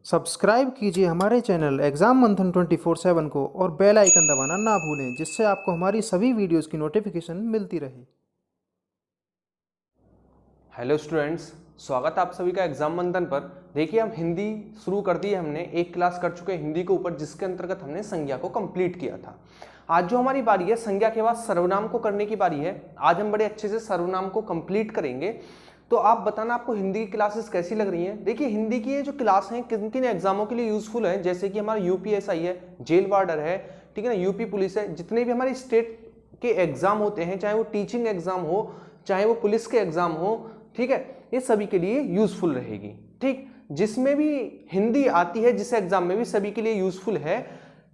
Subscribe कीजिए हमारे channel exam मंथन 24/7 को और बेल आइकन दबाना ना भूलें, जिससे आपको हमारी सभी वीडियोस की नोटिफिकेशन मिलती रहे। हेलो स्टूडेंट्स, स्वागत है आप सभी का एग्जाम मंथन पर। देखिए, हम हिंदी शुरू कर दी है, हमने एक क्लास कर चुके हैं हिंदी के ऊपर, जिसके अंतर्गत हमने संज्ञा को कंप्लीट किया था। आज जो हमारी बारी है संज्ञा के बाद सर्वनाम को करने की बारी है। आज हम बड़े अच्छे से सर्वनाम को कंप्लीट करेंगे। तो आप बताना आपको हिंदी की क्लासेस कैसी लग रही हैं। देखिए, हिंदी की ये जो क्लास हैं किन किन एग्जामों के लिए यूजफुल है, जैसे कि हमारा यूपीएसआई है, जेल वार्डर है, ठीक है ना, यूपी पुलिस है, जितने भी हमारे स्टेट के एग्जाम होते हैं, चाहे वो टीचिंग एग्जाम हो, चाहे वो पुलिस के एग्जाम हो, ठीक है, ये सभी के लिए यूजफुल रहेगी। ठीक, जिसमें भी हिंदी आती है, जिस एग्जाम में भी, सभी के लिए यूजफुल है।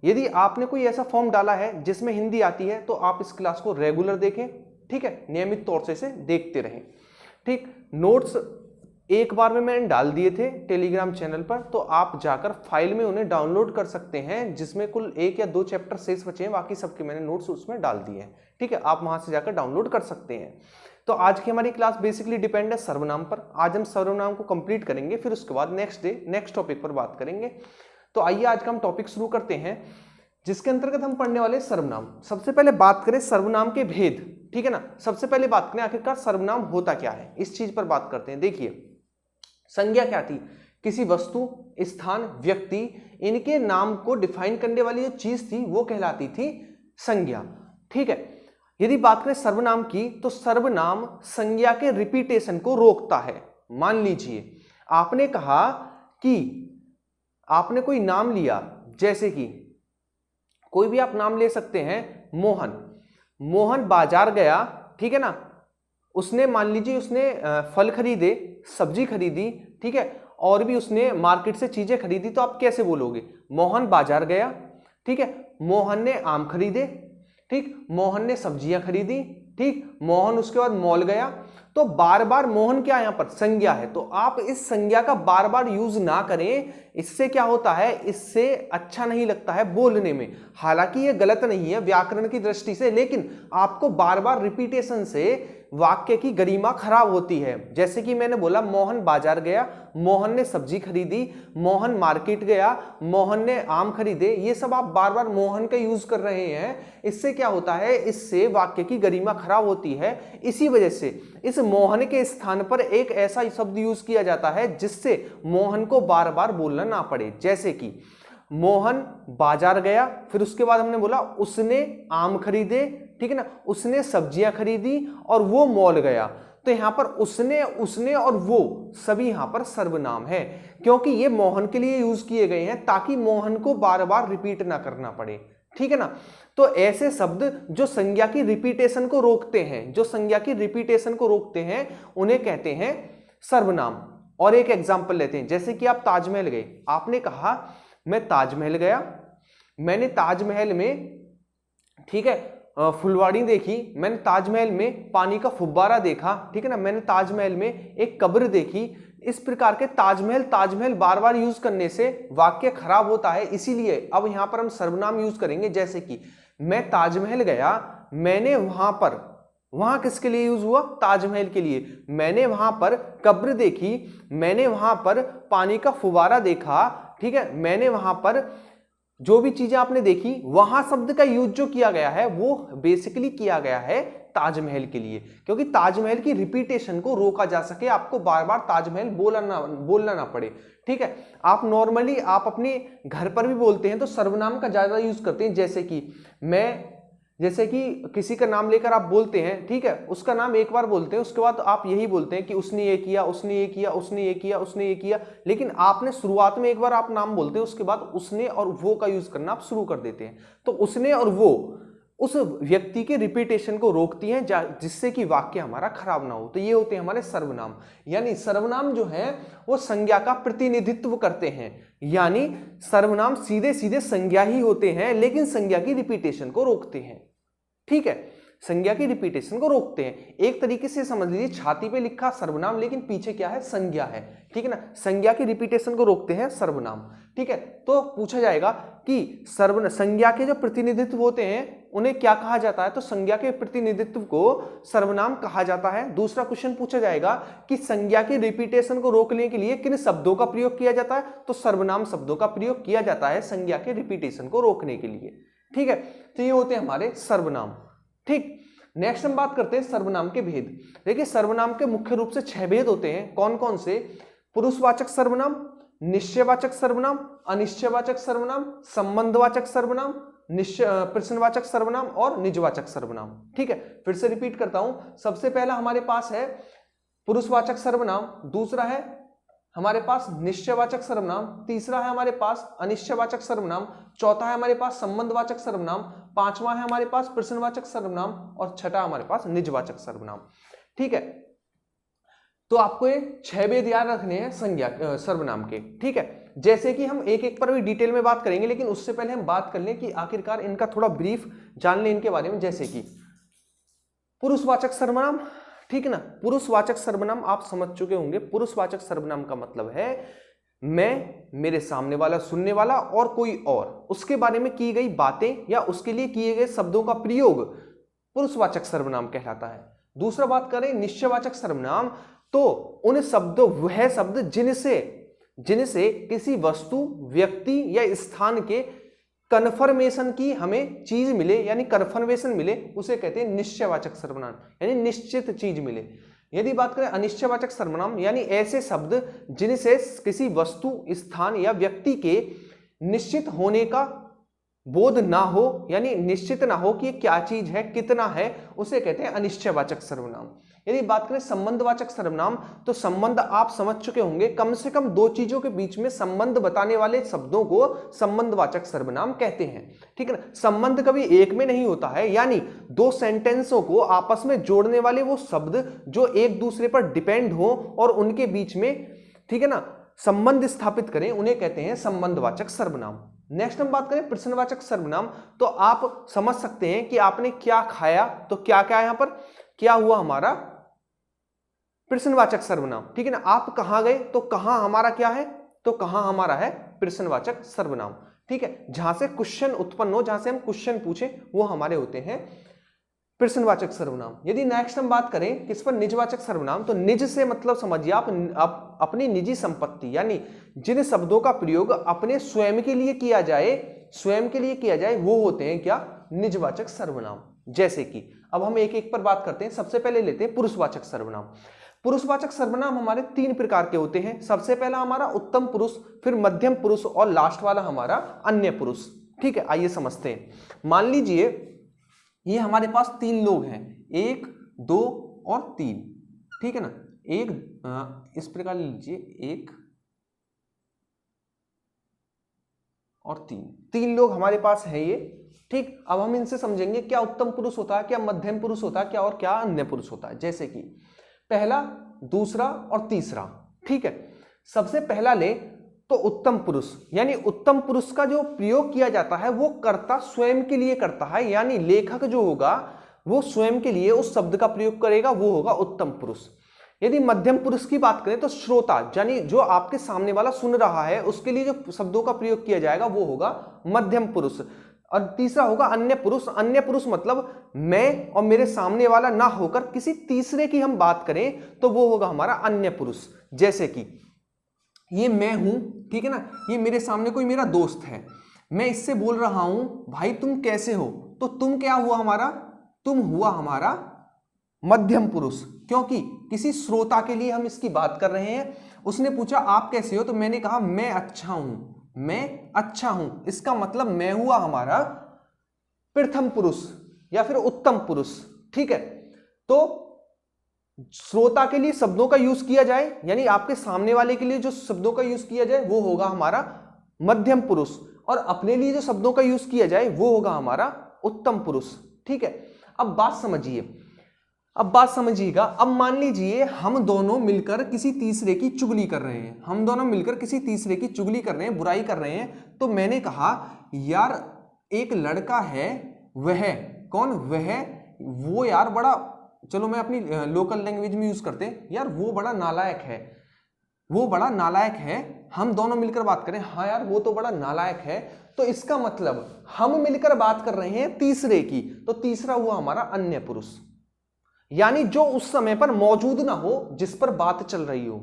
यदि आपने कोई ऐसा फॉर्म डाला है जिसमें हिंदी आती है तो आप इस क्लास को रेगुलर देखें, ठीक है, नियमित तौर से इसे देखते रहें। ठीक, नोट्स एक बार में मैंने डाल दिए थे टेलीग्राम चैनल पर, तो आप जाकर फाइल में उन्हें डाउनलोड कर सकते हैं, जिसमें कुल 1 या 2 चैप्टर शेष बचे हैं, बाकी सबके मैंने नोट्स उसमें डाल दिए हैं। ठीक है, आप वहां से जाकर डाउनलोड कर सकते हैं। तो आज की हमारी क्लास बेसिकली डिपेंड है सर्वनाम पर। आज हम सर्वनाम को कंप्लीट करेंगे, फिर उसके बाद नेक्स्ट डे नेक्स्ट टॉपिक पर बात करेंगे। तो आइए आज का हम टॉपिक शुरू करते हैं, जिसके अंतर्गत हम पढ़ने वाले सर्वनाम। सबसे पहले बात करें सर्वनाम के भेद, ठीक है ना। सबसे पहले बात करें आखिरकार सर्वनाम होता क्या है, इस चीज पर बात करते हैं। देखिए, संज्ञा क्या थी? किसी वस्तु, स्थान, व्यक्ति, इनके नाम को डिफाइन करने वाली जो चीज थी वो कहलाती थी संज्ञा। ठीक है, यदि बात करें सर्वनाम की, तो सर्वनाम संज्ञा के रिपीटेशन को रोकता है। मान लीजिए आपने कहा कि आपने कोई नाम लिया, जैसे कि कोई भी आप नाम ले सकते हैं, मोहन। मोहन बाजार गया, ठीक है ना, उसने मान लीजिए उसने फल खरीदे, सब्जी खरीदी, ठीक है, और भी उसने मार्केट से चीजें खरीदी, तो आप कैसे बोलोगे? मोहन बाजार गया, ठीक है, मोहन ने आम खरीदे, ठीक, मोहन ने सब्जियां खरीदी, ठीक, मोहन उसके बाद मॉल गया। तो बार बार मोहन क्या यहां पर संज्ञा है, तो आप इस संज्ञा का बार बार यूज ना करें। इससे क्या होता है, इससे अच्छा नहीं लगता है बोलने में। हालांकि ये गलत नहीं है व्याकरण की दृष्टि से, लेकिन आपको बार बार रिपीटेशन से वाक्य की गरिमा खराब होती है। जैसे कि मैंने बोला, मोहन बाजार गया, मोहन ने सब्जी खरीदी, मोहन मार्केट गया, मोहन ने आम खरीदे, ये सब आप बार बार मोहन का यूज कर रहे हैं। इससे क्या होता है, इससे वाक्य की गरिमा खराब होती है। इसी वजह से इस मोहन के स्थान पर एक ऐसा शब्द यूज किया जाता है जिससे मोहन को बार बार बोलना ना पड़े। जैसे कि मोहन बाजार गया, फिर उसके बाद हमने बोला उसने आम खरीदे, ठीक है ना, उसने सब्जियां खरीदी और वो मॉल गया। तो यहां पर उसने, उसने और वो सभी यहां पर सर्वनाम है, क्योंकि ये मोहन के लिए यूज किए गए हैं, ताकि मोहन को बार बार रिपीट ना करना पड़े। ठीक है ना। तो ऐसे शब्द जो संज्ञा की रिपीटेशन को रोकते हैं, जो संज्ञा की रिपीटेशन को रोकते हैं, उन्हें कहते हैं सर्वनाम। और एक एग्जांपल लेते हैं, जैसे कि आप ताजमहल गए, आपने कहा मैं ताजमहल गया, मैंने ताजमहल में, ठीक है, फुलवाड़ी देखी, मैंने ताजमहल में पानी का फुब्बारा देखा, ठीक है ना, मैंने ताजमहल में एक कब्र देखी। इस प्रकार के ताजमहल ताजमहल बार बार यूज करने से वाक्य खराब होता है। इसीलिए अब यहां पर हम सर्वनाम यूज करेंगे, जैसे कि मैं ताजमहल गया, मैंने वहां पर, वहां किसके लिए यूज हुआ? ताजमहल के लिए। मैंने वहां पर कब्र देखी, मैंने वहां पर पानी का फुब्बारा देखा, ठीक है, मैंने वहां पर जो भी चीजें आपने देखी, वहां शब्द का यूज जो किया गया है वो बेसिकली किया गया है ताजमहल के लिए, क्योंकि ताजमहल की रिपीटेशन को रोका जा सके, आपको बार बार ताजमहल बोलना ना पड़े। ठीक है, आप नॉर्मली आप अपने घर पर भी बोलते हैं तो सर्वनाम का ज्यादा यूज करते हैं, जैसे कि मैं, जैसे कि किसी का नाम लेकर आप बोलते हैं, ठीक है, उसका नाम एक बार बोलते हैं, उसके बाद आप यही बोलते हैं कि उसने ये किया, उसने ये किया, उसने ये किया, उसने ये किया। लेकिन आपने शुरुआत में एक बार आप नाम बोलते हैं, उसके बाद उसने और वो का यूज करना आप शुरू कर देते हैं। तो उसने और वो उस व्यक्ति के रिपीटेशन को रोकती हैं, जिससे कि वाक्य हमारा खराब ना हो। तो ये होते हैं हमारे सर्वनाम। यानी सर्वनाम जो है वो संज्ञा का प्रतिनिधित्व करते हैं, यानी सर्वनाम सीधे सीधे संज्ञा ही होते हैं, लेकिन संज्ञा की रिपीटेशन को रोकते हैं। ठीक है, संज्ञा की रिपीटेशन को रोकते हैं। एक तरीके से समझ लीजिए, छाती पे लिखा सर्वनाम, लेकिन पीछे क्या है? संज्ञा है। ठीक है ना, संज्ञा की रिपीटेशन को रोकते हैं सर्वनाम। ठीक है, तो पूछा जाएगा कि संज्ञा के जो प्रतिनिधित्व होते हैं उन्हें क्या कहा जाता है? तो संज्ञा के प्रतिनिधित्व को सर्वनाम कहा जाता है। दूसरा क्वेश्चन पूछा जाएगा कि संज्ञा की रिपीटेशन को रोकने के लिए किन शब्दों का प्रयोग किया जाता है? तो सर्वनाम शब्दों का प्रयोग किया जाता है संज्ञा के रिपीटेशन को रोकने के लिए। ठीक है, तो ये होते हैं हमारे सर्वनाम। ठीक, नेक्स्ट हम बात करते हैं सर्वनाम के भेद। देखिए सर्वनाम के मुख्य रूप से 6 भेद होते हैं। कौन कौन से? पुरुषवाचक सर्वनाम, निश्चयवाचक सर्वनाम, अनिश्चयवाचक सर्वनाम, संबंधवाचक सर्वनाम, प्रश्नवाचक सर्वनाम और निजवाचक सर्वनाम। ठीक है, फिर से रिपीट करता हूं। सबसे पहला हमारे पास है पुरुषवाचक सर्वनाम, दूसरा है हमारे पास निश्चयवाचक सर्वनाम, तीसरा है हमारे पास अनिश्चयवाचक सर्वनाम, चौथा है हमारे पास संबंधवाचक सर्वनाम, पांचवा है हमारे पास प्रश्नवाचक सर्वनाम और छठा हमारे पास निजवाचक सर्वनाम। ठीक है, तो आपको ये 6 भेद याद रखने हैं संज्ञा सर्वनाम के। ठीक है, जैसे कि हम एक एक पर भी डिटेल में बात करेंगे, लेकिन उससे पहले हम बात कर लें कि आखिरकार इनका थोड़ा ब्रीफ जान लें इनके बारे में। जैसे कि पुरुषवाचक सर्वनाम, ठीक है ना, पुरुषवाचक सर्वनाम आप समझ चुके होंगे। पुरुषवाचक सर्वनाम का मतलब है मैं, मेरे सामने वाला, सुनने वाला और कोई और, उसके बारे में की गई बातें या उसके लिए किए गए शब्दों का प्रयोग पुरुषवाचक सर्वनाम कहलाता है। दूसरा बात करें निश्चयवाचक सर्वनाम, तो उन शब्दों, वह शब्द जिनसे किसी वस्तु, व्यक्ति या स्थान के कन्फर्मेशन की हमें चीज मिले, यानी कन्फर्मेशन मिले, उसे कहते हैं निश्चयवाचक सर्वनाम, यानी निश्चित चीज मिले। यदि बात करें अनिश्चयवाचक सर्वनाम, यानी ऐसे शब्द जिनसे किसी वस्तु, स्थान या व्यक्ति के निश्चित होने का बोध ना हो, यानी निश्चित ना हो कि ये क्या चीज है, कितना है, उसे कहते हैं अनिश्चयवाचक सर्वनाम। यदि बात करें संबंधवाचक सर्वनाम, तो संबंध आप समझ चुके होंगे, कम से कम दो चीजों के बीच में संबंध बताने वाले शब्दों को संबंधवाचक सर्वनाम कहते हैं। ठीक है ना, संबंध कभी एक में नहीं होता है, यानी दो सेंटेंसों को आपस में जोड़ने वाले वो शब्द जो एक दूसरे पर डिपेंड हो और उनके बीच में, ठीक है ना, संबंध स्थापित करें, उन्हें कहते हैं संबंधवाचक सर्वनाम। नेक्स्ट हम बात करें प्रश्नवाचक सर्वनाम, तो आप समझ सकते हैं कि आपने क्या खाया, तो क्या क्या यहां पर क्या हुआ, हमारा प्रश्नवाचक सर्वनाम। ठीक है ना, आप कहां गए, तो कहां हमारा क्या है, तो कहां हमारा है प्रश्नवाचक सर्वनाम। ठीक है, जहां से क्वेश्चन उत्पन्न हो, जहां से हम क्वेश्चन पूछे, वो हमारे होते हैं प्रश्नवाचक सर्वनाम। यदि नेक्स्ट हम बात करें किस पर, निजवाचक सर्वनाम, तो निज से मतलब समझिए आप अपनी निजी संपत्ति, यानी जिन शब्दों का प्रयोग अपने स्वयं के लिए किया जाए, वो होते हैं क्या, निजवाचक सर्वनाम। जैसे कि अब हम एक एक पर बात करते हैं। सबसे पहले लेते हैं पुरुषवाचक सर्वनाम। पुरुषवाचक सर्वनाम हमारे 3 प्रकार के होते हैं। सबसे पहला हमारा उत्तम पुरुष, फिर मध्यम पुरुष और लास्ट वाला हमारा अन्य पुरुष। ठीक है, आइए समझते हैं। मान लीजिए ये हमारे पास 3 लोग हैं, 1, 2 और 3। ठीक है ना, इस प्रकार लीजिए, 1 और 3 लोग हमारे पास हैं ये। ठीक, अब हम इनसे समझेंगे क्या उत्तम पुरुष होता है, क्या मध्यम पुरुष होता है, क्या और क्या अन्य पुरुष होता है। जैसे कि पहला, दूसरा और तीसरा। ठीक है, सबसे पहला ले तो उत्तम पुरुष, यानी उत्तम पुरुष का जो प्रयोग किया जाता है वो कर्ता स्वयं के लिए करता है, यानी लेखक जो होगा वो स्वयं के लिए उस शब्द का प्रयोग करेगा, वो होगा उत्तम पुरुष। यदि मध्यम पुरुष की बात करें तो श्रोता, यानी जो आपके सामने वाला सुन रहा है उसके लिए जो शब्दों का प्रयोग किया जाएगा वो होगा मध्यम पुरुष। और तीसरा होगा अन्य पुरुष। अन्य पुरुष मतलब मैं और मेरे सामने वाला ना होकर किसी तीसरे की हम बात करें तो वो होगा हमारा अन्य पुरुष। जैसे कि ये मैं हूं, ठीक है ना, ये मेरे सामने कोई मेरा दोस्त है, मैं इससे बोल रहा हूं भाई तुम कैसे हो, तो तुम क्या हुआ हमारा, तुम हुआ हमारा मध्यम पुरुष, क्योंकि किसी श्रोता के लिए हम इसकी बात कर रहे हैं। उसने पूछा आप कैसे हो, तो मैंने कहा मैं अच्छा हूं, मैं अच्छा हूं, इसका मतलब मैं हुआ हमारा प्रथम पुरुष या फिर उत्तम पुरुष। ठीक है, तो श्रोता के लिए शब्दों का यूज किया जाए, यानी आपके सामने वाले के लिए जो शब्दों का यूज किया जाए वो होगा हमारा मध्यम पुरुष, और अपने लिए जो शब्दों का यूज किया जाए वो होगा हमारा उत्तम पुरुष। ठीक है, अब बात समझिएगा। अब मान लीजिए हम दोनों मिलकर किसी तीसरे की चुगली कर रहे हैं, बुराई कर रहे हैं। तो मैंने कहा यार एक लड़का है, वह कौन, वो यार बड़ा, चलो मैं अपनी लोकल लैंग्वेज में यूज करते हैं, यार वो बड़ा नालायक है, हम दोनों मिलकर बात करें, हाँ यार वो तो बड़ा नालायक है, तो इसका मतलब हम मिलकर बात कर रहे हैं तीसरे की, तो तीसरा हुआ हमारा अन्य पुरुष, यानी जो उस समय पर मौजूद ना हो, जिस पर बात चल रही हो,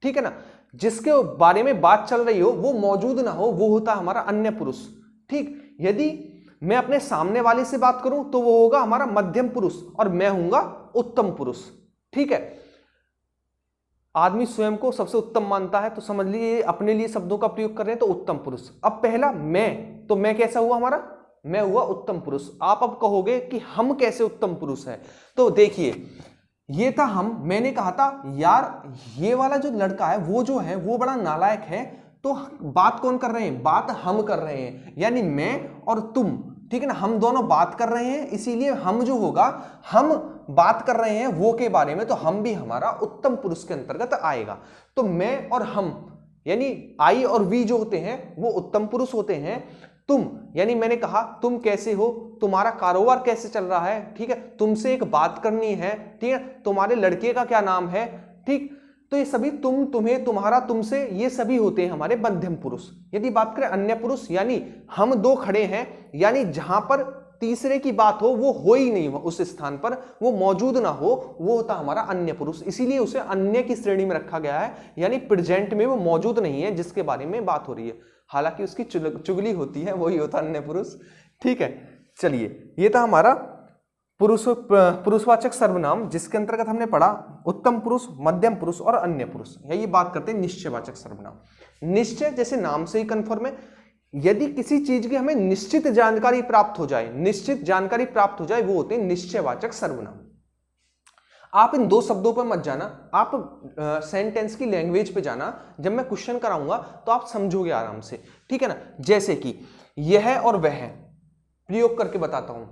ठीक है ना, जिसके बारे में बात चल रही हो वो मौजूद ना हो, वो होता हमारा अन्य पुरुष। ठीक, यदि मैं अपने सामने वाले से बात करूं तो वो होगा हमारा मध्यम पुरुष और मैं हूंगा उत्तम पुरुष। ठीक है, आदमी स्वयं को सबसे उत्तम मानता है, तो समझ लीजिए अपने लिए शब्दों का प्रयोग कर रहे हैं, तो उत्तम पुरुष। अब पहला मैं, तो मैं कैसा हुआ हमारा, मैं हुआ उत्तम पुरुष। आप अब कहोगे कि हम कैसे उत्तम पुरुष है, तो देखिए ये था हम, मैंने कहा था यार ये वाला जो लड़का है वो जो है वो बड़ा नालायक है, तो बात कौन कर रहे हैं, बात हम कर रहे हैं, यानी मैं और तुम, ठीक है ना, हम दोनों बात कर रहे हैं, इसीलिए हम जो होगा, हम बात कर रहे हैं वो के बारे में, तो हम भी हमारा उत्तम पुरुष के अंतर्गत आएगा। तो मैं और हम यानी आई और वी जो होते हैं वो उत्तम पुरुष होते हैं। तुम यानी मैंने कहा तुम कैसे हो, तुम्हारा कारोबार कैसे चल रहा है, ठीक है, तुमसे एक बात करनी है, ठीक है, तुम्हारे लड़के का क्या नाम है, ठीक, तो ये सभी तुम, तुम्हें, तुम्हारा, तुमसे, ये सभी होते हैं हमारे मध्यम पुरुष। यदि बात करें अन्य पुरुष, यानी हम दो खड़े हैं, यानी जहां पर तीसरे की बात हो ही नहीं, उस स्थान पर वो मौजूद ना हो, वो होता हमारा अन्य पुरुष, इसीलिए उसे अन्य की श्रेणी में रखा गया है, यानी प्रेजेंट में वो मौजूद नहीं है जिसके बारे में बात हो रही है, हालांकि उसकी चुगली होती है, वही होता अन्य पुरुष। ठीक है, चलिए ये था हमारा पुरुषवाचक सर्वनाम, जिसके अंतर्गत हमने पढ़ा उत्तम पुरुष, मध्यम पुरुष और अन्य पुरुष। यही बात करते हैं निश्चयवाचक सर्वनाम। निश्चय जैसे नाम से ही कन्फर्म है, यदि किसी चीज की हमें निश्चित जानकारी प्राप्त हो जाए, निश्चित जानकारी प्राप्त हो जाए, वो होते हैं निश्चयवाचक सर्वनाम। आप इन दो शब्दों पर मत जाना, आप सेंटेंस की लैंग्वेज पे जाना, जब मैं क्वेश्चन कराऊंगा तो आप समझोगे आराम से, ठीक है ना। जैसे कि यह और वह प्रयोग करके बताता हूं।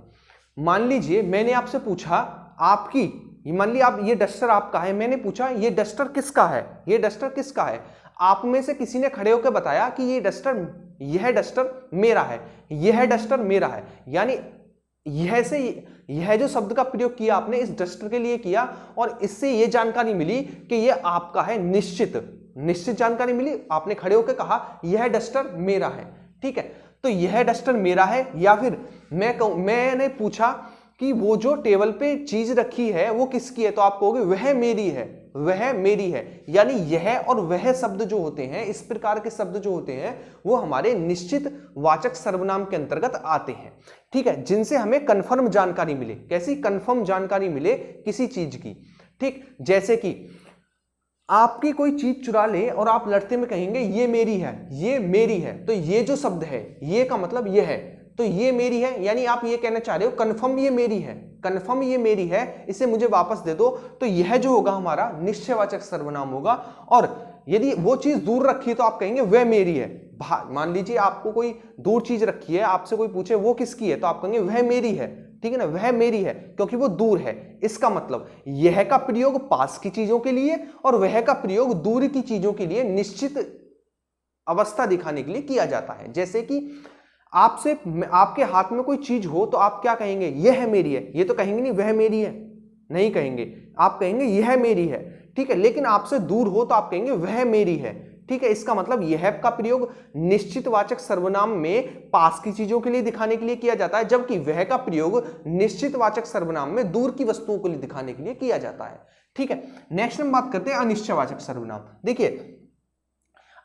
मान लीजिए मैंने आपसे पूछा आपकी, मान लीजिए आप, ये डस्टर आपका है, मैंने पूछा ये डस्टर किसका है, ये डस्टर किसका है, आप में से किसी ने खड़े होकर बताया कि ये डस्टर, यह डस्टर मेरा है, यह डस्टर मेरा है, यानी यह से यह जो शब्द का प्रयोग किया आपने इस डस्टर के लिए किया, और इससे यह जानकारी मिली कि यह आपका है, निश्चित जानकारी मिली, आपने खड़े होकर कहा यह डस्टर मेरा है, ठीक है, तो यह डस्टर मेरा है। या फिर मैंने पूछा कि वो जो टेबल पे चीज रखी है वो किसकी है, तो आप कहोगे वह मेरी है, वह मेरी है, यानी यह और वह शब्द जो होते हैं, इस प्रकार के शब्द जो होते हैं वो हमारे निश्चित वाचक सर्वनाम के अंतर्गत आते हैं, ठीक है, जिनसे हमें कंफर्म जानकारी मिले। कैसी कंफर्म जानकारी मिले किसी चीज की, ठीक, जैसे कि आपकी कोई चीज चुरा ले और आप लड़ते में कहेंगे ये मेरी है, ये मेरी है, तो ये जो शब्द है ये का मतलब ये है, तो ये मेरी है, यानी आप ये कहना चाह रहे हो कंफर्म ये मेरी है, कंफर्म ये मेरी है, इसे मुझे वापस दे दो, तो यह जो होगा हमारा निश्चयवाचक सर्वनाम होगा। और यदि वो चीज दूर रखी है तो आप कहेंगे वह मेरी है। मान लीजिए आपको कोई दूर चीज रखी है, आपसे कोई पूछे वो किसकी है, तो आप कहेंगे वह मेरी है, ठीक है ना, वह मेरी है, क्योंकि वो दूर है। इसका मतलब यह का प्रयोग पास की चीजों के लिए और वह का प्रयोग दूर की चीजों के लिए निश्चित अवस्था दिखाने के लिए किया जाता है। जैसे कि आपसे, आपके हाथ में कोई चीज हो तो आप क्या कहेंगे, यह मेरी है, ये तो कहेंगे नहीं वह मेरी है, नहीं कहेंगे, आप कहेंगे यह मेरी है, ठीक है, लेकिन आपसे दूर हो तो आप कहेंगे वह मेरी है, ठीक है। इसका मतलब यह का प्रयोग निश्चित वाचक सर्वनाम में पास की चीजों के लिए दिखाने के लिए किया जाता है, जबकि वह का प्रयोग निश्चित वाचक सर्वनाम में दूर की वस्तुओं को दिखाने के लिए किया जाता है, ठीक है। नेक्स्ट हम बात करते हैं अनिश्चयवाचक सर्वनाम। देखिए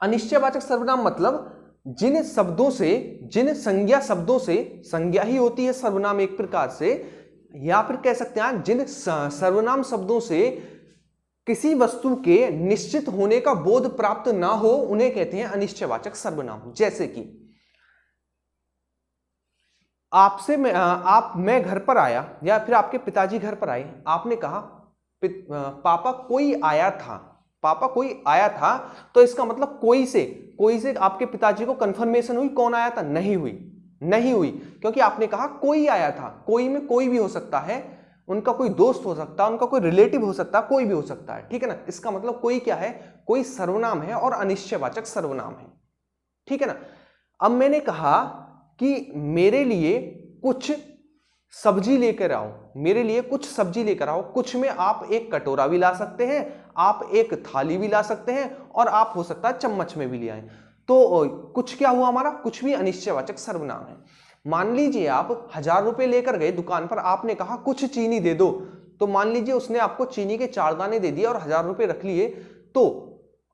अनिश्चयवाचक सर्वनाम मतलब जिन शब्दों से, जिन संज्ञा शब्दों से, संज्ञा ही होती है सर्वनाम एक प्रकार से, या फिर कह सकते हैं जिन सर्वनाम शब्दों से किसी वस्तु के निश्चित होने का बोध प्राप्त ना हो, उन्हें कहते हैं अनिश्चयवाचक सर्वनाम। जैसे कि आपसे मैं घर पर आया, या फिर आपके पिताजी घर पर आए, आपने कहा पापा कोई आया था, पापा कोई आया था, तो इसका मतलब कोई से आपके पिताजी को कंफर्मेशन हुई कौन आया था, नहीं हुई, क्योंकि आपने कहा कोई आया था। कोई में कोई भी हो सकता है, उनका कोई दोस्त हो सकता है, उनका कोई रिलेटिव हो सकता है, कोई भी हो सकता है, ठीक है ना। इसका मतलब कोई क्या है, कोई सर्वनाम है और अनिश्चयवाचक सर्वनाम है, ठीक है ना। अब मैंने कहा कि मेरे लिए कुछ सब्जी लेकर आओ, मेरे लिए कुछ सब्जी लेकर आओ, कुछ में आप एक कटोरा भी ला सकते हैं, आप एक थाली भी ला सकते हैं और आप हो सकता है चम्मच में भी ले आए। तो कुछ क्या हुआ हमारा, कुछ भी अनिश्चयवाचक सर्वनाम है। मान लीजिए आप 1000 रुपए लेकर गए दुकान पर, आपने कहा कुछ चीनी दे दो, तो मान लीजिए उसने आपको चीनी के 4 दाने दे दिए और 1000 रुपए रख लिए, तो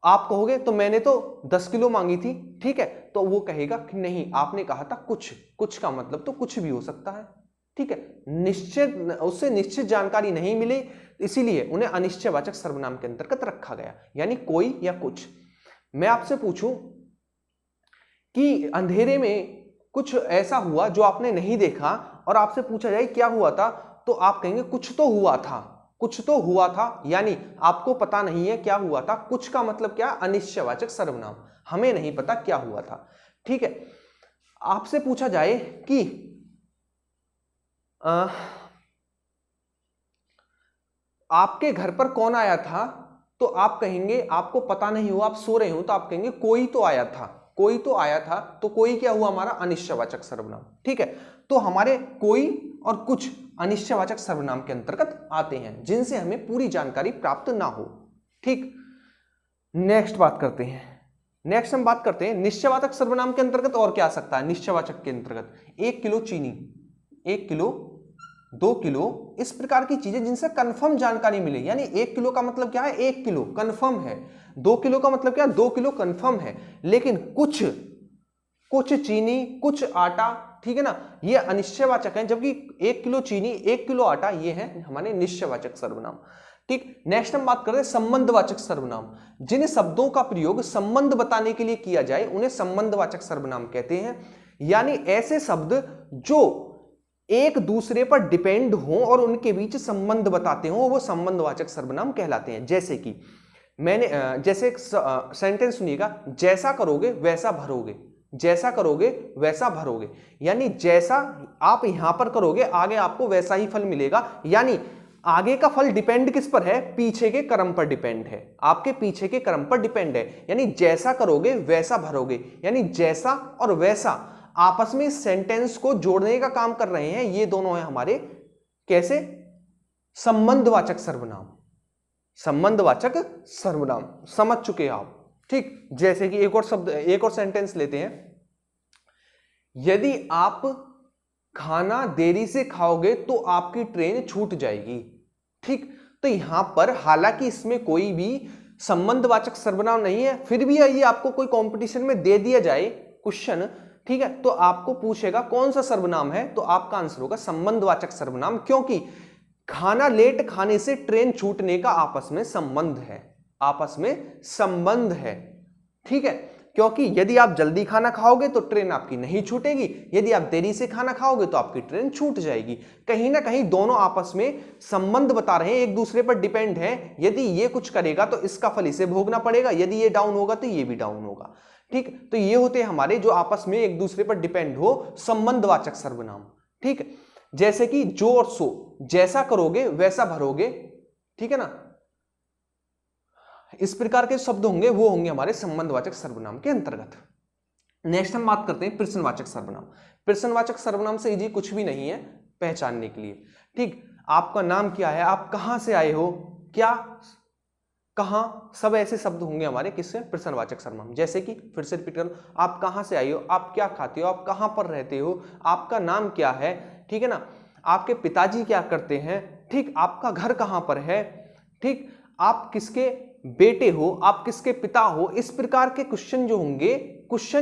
आप कहोगे तो मैंने तो 10 किलो मांगी थी, ठीक है, तो वो कहेगा कि नहीं आपने कहा था कुछ, कुछ का मतलब तो कुछ भी हो सकता है, ठीक है, निश्चित, उससे निश्चित जानकारी नहीं मिली, इसीलिए उन्हें अनिश्चयवाचक सर्वनाम के अंतर्गत रखा गया, यानी कोई या कुछ। मैं आपसे पूछूं कि अंधेरे में कुछ ऐसा हुआ जो आपने नहीं देखा और आपसे पूछा जाए क्या हुआ था, तो आप कहेंगे कुछ तो हुआ था, कुछ तो हुआ था, यानी आपको पता नहीं है क्या हुआ था। कुछ का मतलब क्या, अनिश्चयवाचक सर्वनाम, हमें नहीं पता क्या हुआ था, ठीक है। आपसे पूछा जाए कि आपके घर पर कौन आया था, तो आप कहेंगे आपको पता नहीं हुआ, आप सो रहे हो, तो आप कहेंगे कोई तो आया था, कोई तो आया था, तो कोई क्या हुआ हमारा, अनिश्चयवाचक सर्वनाम, ठीक है। तो हमारे कोई और कुछ अनिश्चयवाचक सर्वनाम के अंतर्गत आते हैं जिनसे हमें पूरी जानकारी प्राप्त ना हो, ठीक। नेक्स्ट बात करते हैं, नेक्स्ट हम बात करते हैं निश्चयवाचक सर्वनाम के अंतर्गत और क्या आ सकता है। निश्चयवाचक के अंतर्गत 1 किलो चीनी, 1 किलो, 2 किलो, इस प्रकार की चीजें जिनसे कंफर्म जानकारी मिले, यानी 1 किलो का मतलब क्या है, 1 किलो कंफर्म है, 2 किलो का मतलब क्या है, 2 किलो कंफर्म है, लेकिन कुछ, कुछ चीनी, कुछ आटा, ठीक है ना, ये अनिश्चयवाचक है, जबकि 1 किलो चीनी, 1 किलो आटा, ये है हमारे निश्चयवाचक सर्वनाम, ठीक। नेक्स्ट हम बात करते हैं संबंधवाचक सर्वनाम। जिन शब्दों का प्रयोग संबंध बताने के लिए किया जाए उन्हें संबंधवाचक सर्वनाम कहते हैं, यानी ऐसे शब्द जो एक दूसरे पर डिपेंड हो और उनके बीच संबंध बताते हो, वो संबंधवाचक सर्वनाम कहलाते हैं। जैसे कि मैंने जैसे एक सेंटेंस सुनिएगा, जैसा करोगे वैसा भरोगे, जैसा करोगे वैसा भरोगे, यानी जैसा आप यहां पर करोगे आगे आपको वैसा ही फल मिलेगा, यानी आगे का फल डिपेंड किस पर है, पीछे के कर्म पर डिपेंड है, आपके पीछे के कर्म पर डिपेंड है, यानी जैसा करोगे वैसा भरोगे, यानी जैसा और वैसा आपस में इस सेंटेंस को जोड़ने का काम कर रहे हैं, ये दोनों हैं हमारे कैसे, संबंधवाचक सर्वनाम, संबंधवाचक सर्वनाम, समझ चुके आप, ठीक। जैसे कि एक और शब्द, एक और सेंटेंस लेते हैं, यदि आप खाना देरी से खाओगे तो आपकी ट्रेन छूट जाएगी, ठीक। तो यहां पर हालांकि इसमें कोई भी संबंधवाचक सर्वनाम नहीं है, फिर भी ये आपको कोई कंपटीशन में दे दिया जाए क्वेश्चन, ठीक है, तो आपको पूछेगा कौन सा सर्वनाम है, तो आपका आंसर होगा संबंधवाचक सर्वनाम, क्योंकि खाना लेट खाने से ट्रेन छूटने का आपस में संबंध है, आपस में संबंध है, ठीक है। क्योंकि यदि आप जल्दी खाना खाओगे तो ट्रेन आपकी नहीं छूटेगी, यदि आप देरी से खाना खाओगे तो आपकी ट्रेन छूट जाएगी। कहीं ना कहीं दोनों आपस में संबंध बता रहे हैं, एक दूसरे पर डिपेंड है, यदि ये कुछ करेगा तो इसका फल इसे भोगना पड़ेगा, यदि ये डाउन होगा तो ये भी डाउन होगा, ठीक। तो ये होते हैं हमारे जो आपस में एक दूसरे पर डिपेंड हो संबंधवाचक सर्वनाम, ठीक। जैसे कि जो और सो, जैसा करोगे वैसा भरोगे, ठीक है ना, इस प्रकार के शब्द होंगे वो होंगे हमारे संबंधवाचक सर्वनाम के अंतर्गत। नेक्स्ट हम बात करते हैं प्रश्नवाचक सर्वनाम। प्रश्नवाचक सर्वनाम से इजी कुछ भी नहीं है पहचानने के लिए, ठीक। आपका नाम क्या है, आप कहां से आए हो, क्या, कहां, सब ऐसे शब्द होंगे हमारे किससे, प्रश्नवाचक सर्वनाम। जैसे कि फिर से रिपीट करो, आप कहां से आए हो, आप क्या खाते हो, आप कहां पर रहते हो, आपका नाम क्या है, ठीक है ना, आपके पिताजी क्या करते हैं, ठीक, आपका घर कहां पर है, ठीक, आप किसके बेटे हो, आप किसके पिता हो। इस प्रकार के क्वेश्चन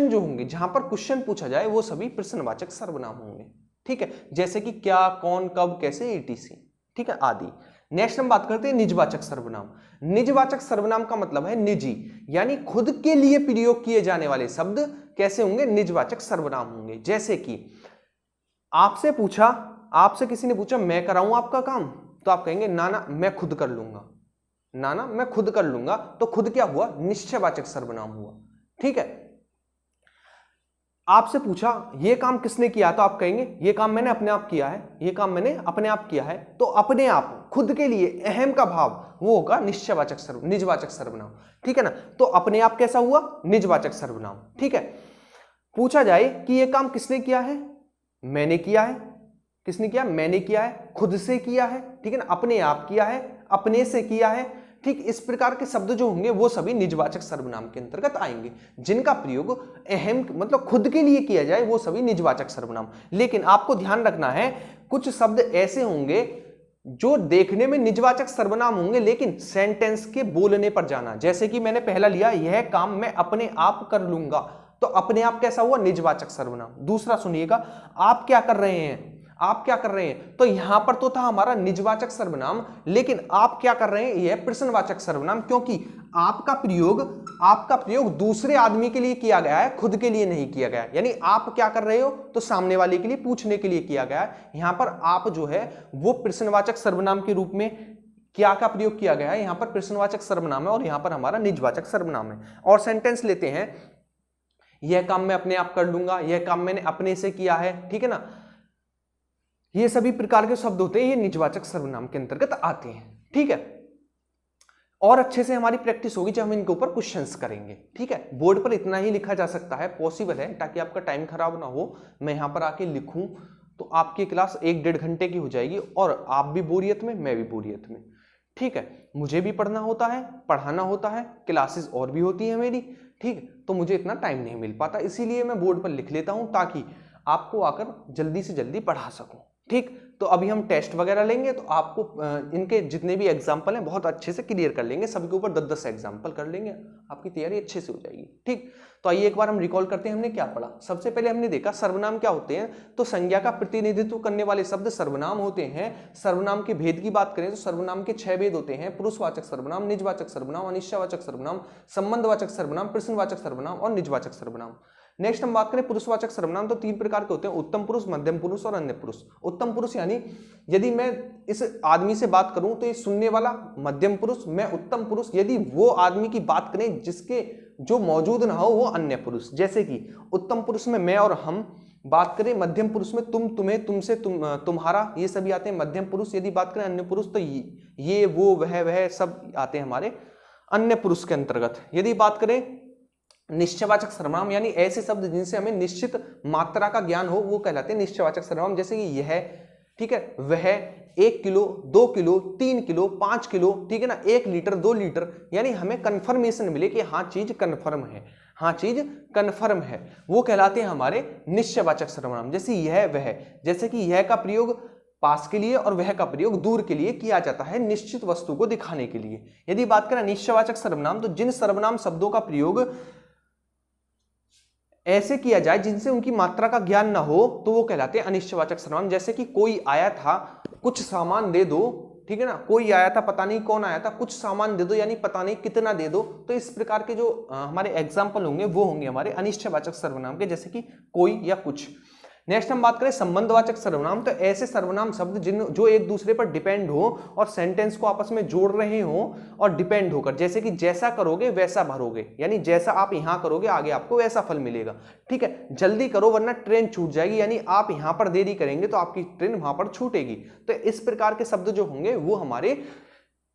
जो होंगे जहां पर क्वेश्चन पूछा जाए वो सभी प्रश्नवाचक सर्वनाम होंगे, ठीक है। जैसे कि क्या, कौन, कब, कैसे, etc, ठीक है, आदि। नेक्स्ट हम बात करते हैं निजवाचक सर्वनाम। निजवाचक सर्वनाम का मतलब है निजी, यानी खुद के लिए प्रयोग किए जाने वाले शब्द कैसे होंगे, निजवाचक सर्वनाम होंगे। जैसे कि आपसे किसी ने पूछा मैं कराऊं आपका काम, तो आप कहेंगे ना ना मैं खुद कर लूंगा, ना ना मैं खुद कर लूंगा, तो खुद क्या हुआ, निश्चयवाचक सर्वनाम हुआ, ठीक है। आपसे पूछा ये काम किसने किया, तो आप कहेंगे ये काम मैंने अपने आप किया है, ये काम मैंने अपने आप किया है, तो अपने आप, खुद के लिए, अहम का भाव, वो होगा निजवाचक सर्वनाम, ठीक है ना। तो अपने आप कैसा हुआ, निजवाचक सर्वनाम, ठीक है। पूछा जाए कि ये काम किसने किया है, मैंने किया है, किसने किया, मैंने किया है, खुद से किया है, ठीक है ना, अपने आप किया है, अपने से किया है, ठीक इस प्रकार के शब्द जो होंगे वो सभी निजवाचक सर्वनाम के अंतर्गत आएंगे। जिनका प्रयोग अहम मतलब खुद के लिए किया जाए वो सभी निजवाचक सर्वनाम। लेकिन आपको ध्यान रखना है कुछ शब्द ऐसे होंगे जो देखने में निजवाचक सर्वनाम होंगे लेकिन सेंटेंस के बोलने पर जाना, जैसे कि मैंने पहला लिया यह काम मैं अपने आप कर लूंगा, तो अपने आप कैसा हुआ, निजवाचक सर्वनाम। दूसरा सुनिएगा, आप क्या कर रहे हैं, आप क्या कर रहे हैं, तो यहां पर तो था हमारा निजवाचक सर्वनाम, लेकिन आप क्या कर रहे हैं यह प्रश्नवाचक सर्वनाम, क्योंकि आपका प्रयोग दूसरे आदमी के लिए किया गया है, खुद के लिए नहीं किया गया है। यानी आप क्या कर रहे हो तो सामने वाले के लिए पूछने के लिए किया गया है। यहां पर आप जो है वो प्रश्नवाचक सर्वनाम के रूप में क्या का प्रयोग किया गया है, यहां पर प्रश्नवाचक सर्वनाम है और यहां पर हमारा निजवाचक सर्वनाम है। और सेंटेंस लेते हैं, यह काम मैं अपने आप कर लूंगा, यह काम मैंने अपने से किया है, ठीक है ना, ये सभी प्रकार के शब्द होते हैं, ये निजवाचक सर्वनाम के अंतर्गत आते हैं। ठीक है, और अच्छे से हमारी प्रैक्टिस होगी जब हम इनके ऊपर क्वेश्चंस करेंगे। ठीक है, बोर्ड पर इतना ही लिखा जा सकता है, पॉसिबल है, ताकि आपका टाइम खराब ना हो। मैं यहां पर आके लिखूं तो आपकी क्लास 1-1.5 घंटे की हो जाएगी और आप भी बोरियत में, मैं भी बोरियत में। ठीक है, मुझे भी पढ़ना होता है, पढ़ाना होता है, क्लासेस और भी होती है मेरी। ठीक, तो मुझे इतना टाइम नहीं मिल पाता, इसीलिए मैं बोर्ड पर लिख लेता हूं ताकि आपको आकर जल्दी से जल्दी पढ़ा सकूं। ठीक, तो अभी हम टेस्ट वगैरह लेंगे तो आपको इनके जितने भी एग्जाम्पल हैं बहुत अच्छे से क्लियर कर लेंगे, सबके ऊपर 10-10 एग्जाम्पल कर लेंगे, आपकी तैयारी अच्छे से हो जाएगी। ठीक, तो आइए एक बार हम रिकॉल करते हैं हमने क्या पढ़ा। सबसे पहले हमने देखा सर्वनाम क्या होते हैं, तो संज्ञा का प्रतिनिधित्व करने वाले शब्द सर्वनाम होते हैं। सर्वनाम के भेद की बात करें तो सर्वनाम के 6 भेद होते हैं, पुरुषवाचक सर्वनाम, निजवाचक सर्वनाम, अनिश्चयवाचक सर्वनाम, संबंधवाचक सर्वनाम, प्रश्नवाचक सर्वनाम और निजवाचक सर्वनाम। नेक्स्ट हम बात करें पुरुषवाचक सर्वनाम, तो 3 प्रकार के होते हैं, उत्तम पुरुष, मध्यम पुरुष और अन्य पुरुष। उत्तम पुरुष यानी यदि मैं इस आदमी से बात करूं तो ये सुनने वाला मध्यम पुरुष, मैं उत्तम पुरुष यदि वो आदमी की बात करें जिसके जो मौजूद ना हो वो अन्य पुरुष। जैसे कि उत्तम पुरुष में मैं और हम बात करें, मध्यम पुरुष में तुम, तुम्हें, तुमसे, तुम्हारा, ये सभी आते हैं मध्यम पुरुष। यदि बात करें अन्य पुरुष तो ये वो वह सब आते हैं हमारे अन्य पुरुष के अंतर्गत। यदि बात करें निश्चयवाचक सर्वनाम यानी ऐसे शब्द जिनसे हमें निश्चित मात्रा का ज्ञान हो वो कहलाते हैं निश्चयवाचक सर्वनाम। जैसे कि यह, ठीक है, वह, 1 किलो, 2 किलो, 3 किलो, 5 किलो, ठीक है ना, 1 लीटर, 2 लीटर, यानी हमें कंफर्मेशन मिले कि हाँ चीज कंफर्म है, हाँ चीज कंफर्म है, वो कहलाते हैं हमारे निश्चयवाचक सर्वनाम। जैसे यह, वह, जैसे कि यह का प्रयोग पास के लिए और वह का प्रयोग दूर के लिए किया जाता है निश्चित वस्तु को दिखाने के लिए। यदि बात करें निश्चयवाचक सर्वनाम, तो जिन सर्वनाम शब्दों का प्रयोग ऐसे किया जाए जिनसे उनकी मात्रा का ज्ञान ना हो तो वो कहलाते हैं अनिश्चयवाचक सर्वनाम। जैसे कि कोई आया था, कुछ सामान दे दो, ठीक है ना, कोई आया था, पता नहीं कौन आया था, कुछ सामान दे दो यानी पता नहीं कितना दे दो। तो इस प्रकार के जो हमारे एग्जाम्पल होंगे वो होंगे हमारे अनिश्चयवाचक सर्वनाम के, जैसे कि कोई या कुछ। नेक्स्ट हम बात करें संबंधवाचक सर्वनाम, तो ऐसे सर्वनाम शब्द जो एक दूसरे पर डिपेंड हो और सेंटेंस को आपस में जोड़ रहे हो और डिपेंड होकर, जैसे कि जैसा करोगे वैसा भरोगे, यानी जैसा आप यहां करोगे आगे आपको वैसा फल मिलेगा। ठीक है, जल्दी करो वरना ट्रेन छूट जाएगी, यानी आप यहां पर देरी करेंगे तो आपकी ट्रेन वहां पर छूटेगी। तो इस प्रकार के शब्द जो होंगे वो हमारे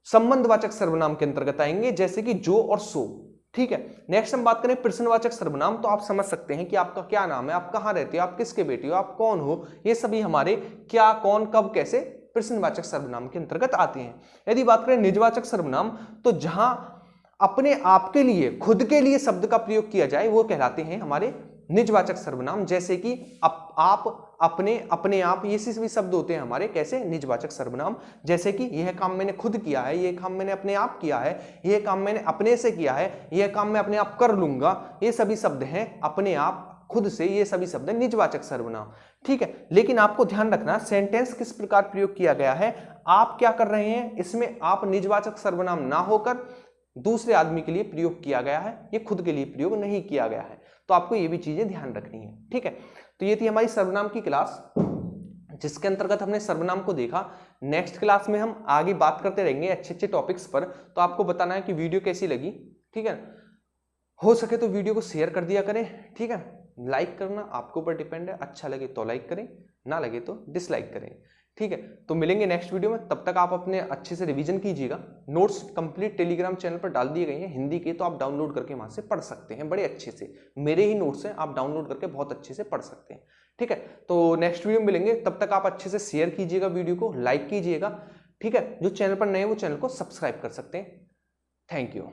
संबंधवाचक सर्वनाम के अंतर्गत आएंगे, जैसे कि जो और सो। ठीक है, नेक्स्ट हम बात करें प्रश्नवाचक सर्वनाम, तो आप समझ सकते हैं कि आपका क्या नाम है, आप कहां रहते हो, आप किसके बेटे हो, आप कौन हो, ये सभी हमारे क्या, कौन, कब, कैसे प्रश्नवाचक सर्वनाम के अंतर्गत आते हैं। यदि बात करें निजवाचक सर्वनाम, तो जहां अपने आप के लिए, खुद के लिए शब्द का प्रयोग किया जाए वो कहलाते हैं हमारे निजवाचक सर्वनाम। जैसे कि आप, अपने, अपने आप, ये सभी शब्द होते हैं हमारे कैसे, निजवाचक सर्वनाम। जैसे कि यह काम मैंने खुद किया है, यह काम मैंने अपने आप किया है, यह काम मैंने अपने से किया है, यह काम मैं अपने आप कर लूंगा, ये सभी शब्द हैं अपने आप, खुद से, ये सभी शब्द हैं निजवाचक सर्वनाम। ठीक है, लेकिन आपको ध्यान रखना सेंटेंस किस प्रकार प्रयोग किया गया है, आप क्या कर रहे हैं, इसमें आप निजवाचक सर्वनाम ना होकर दूसरे आदमी के लिए प्रयोग किया गया है, ये खुद के लिए प्रयोग नहीं किया गया है। तो आपको ये भी चीजें ध्यान रखनी है। ठीक है, तो ये थी हमारी सर्वनाम की क्लास जिसके अंतर्गत हमने सर्वनाम को देखा। नेक्स्ट क्लास में हम आगे बात करते रहेंगे अच्छे अच्छे टॉपिक्स पर। तो आपको बताना है कि वीडियो कैसी लगी। ठीक है, हो सके तो वीडियो को शेयर कर दिया करें। ठीक है, लाइक करना आपके ऊपर डिपेंड है, अच्छा लगे तो लाइक करें, ना लगे तो डिसलाइक करें। ठीक है, तो मिलेंगे नेक्स्ट वीडियो में, तब तक आप अपने अच्छे से रिवीजन कीजिएगा। नोट्स कंप्लीट टेलीग्राम चैनल पर डाल दिए गए हैं हिंदी के, तो आप डाउनलोड करके वहां से पढ़ सकते हैं बड़े अच्छे से। मेरे ही नोट्स हैं, आप डाउनलोड करके बहुत अच्छे से पढ़ सकते हैं। ठीक है, तो नेक्स्ट वीडियो में मिलेंगे, तब तक आप अच्छे से शेयर कीजिएगा, वीडियो को लाइक कीजिएगा। ठीक है, जो चैनल पर नए वो चैनल को सब्सक्राइब कर सकते हैं। Thank you.